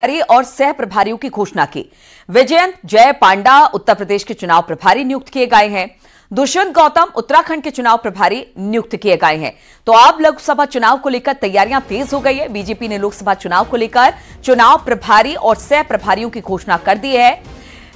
और सह प्रभारियों की घोषणा की। विजयंत जय पांडा उत्तर प्रदेश के चुनाव प्रभारी नियुक्त किए गए हैं। दुष्यंत गौतम उत्तराखंड के चुनाव प्रभारी नियुक्त किए गए हैं। तो अब लोकसभा चुनाव को लेकर तैयारियां तेज हो गई है। बीजेपी ने लोकसभा चुनाव को लेकर चुनाव प्रभारी और सह प्रभारियों की घोषणा कर दी है।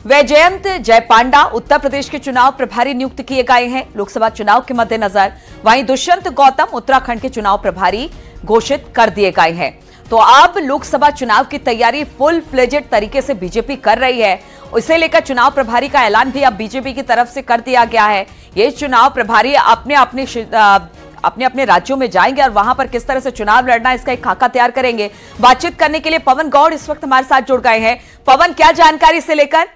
विजयंत जय पांडा उत्तर प्रदेश के चुनाव प्रभारी नियुक्त किए गए हैं लोकसभा चुनाव के मद्देनजर। वहीं दुष्यंत गौतम उत्तराखंड के चुनाव प्रभारी घोषित कर दिए गए हैं। तो अब लोकसभा चुनाव की तैयारी फुल फ्लेजेड तरीके से बीजेपी कर रही है। इसे लेकर चुनाव प्रभारी का ऐलान भी अब बीजेपी की तरफ से कर दिया गया है। ये चुनाव प्रभारी अपने अपने राज्यों में जाएंगे और वहां पर किस तरह से चुनाव लड़ना है इसका एक खाका तैयार करेंगे। बातचीत करने के लिए पवन गौड़ इस वक्त हमारे साथ जुड़ गए हैं। पवन, क्या जानकारी से लेकर?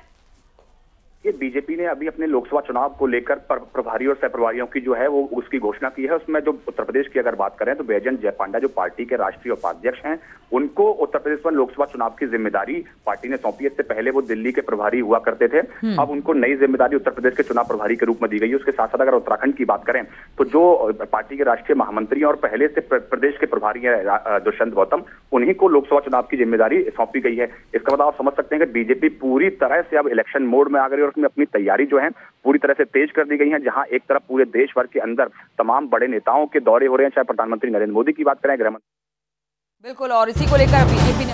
बीजेपी ने अभी अपने लोकसभा चुनाव को लेकर प्रभारी और सह प्रभारियों की जो है वो उसकी घोषणा की है। उसमें जो उत्तर प्रदेश की अगर बात करें तो विजयंत जय पांडा जो पार्टी के राष्ट्रीय उपाध्यक्ष हैं, उनको उत्तर प्रदेश में लोकसभा चुनाव की जिम्मेदारी पार्टी ने सौंपी है। इससे पहले वो दिल्ली के प्रभारी हुआ करते थे। अब उनको नई जिम्मेदारी उत्तर प्रदेश के चुनाव प्रभारी के रूप में दी गई है। उसके साथ साथ अगर उत्तराखंड की बात करें तो जो पार्टी के राष्ट्रीय महामंत्री और पहले से प्रदेश के प्रभारी है दुष्यंत गौतम, उन्हीं को लोकसभा चुनाव की जिम्मेदारी सौंपी गई है। इसका मतलब आप समझ सकते हैं कि बीजेपी पूरी तरह से अब इलेक्शन मोड में आ गई और उसमें अपनी तैयारी जो है पूरी तरह से तेज कर दी गई है। जहां एक तरफ पूरे देश भर के अंदर तमाम बड़े नेताओं के दौरे हो रहे हैं, चाहे प्रधानमंत्री नरेंद्र मोदी की बात करें, गृहमंत्री। बिल्कुल, और इसी को लेकर बीजेपी ने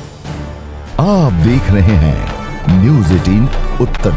आप देख रहे हैं न्यूज़ 18 उत्तर।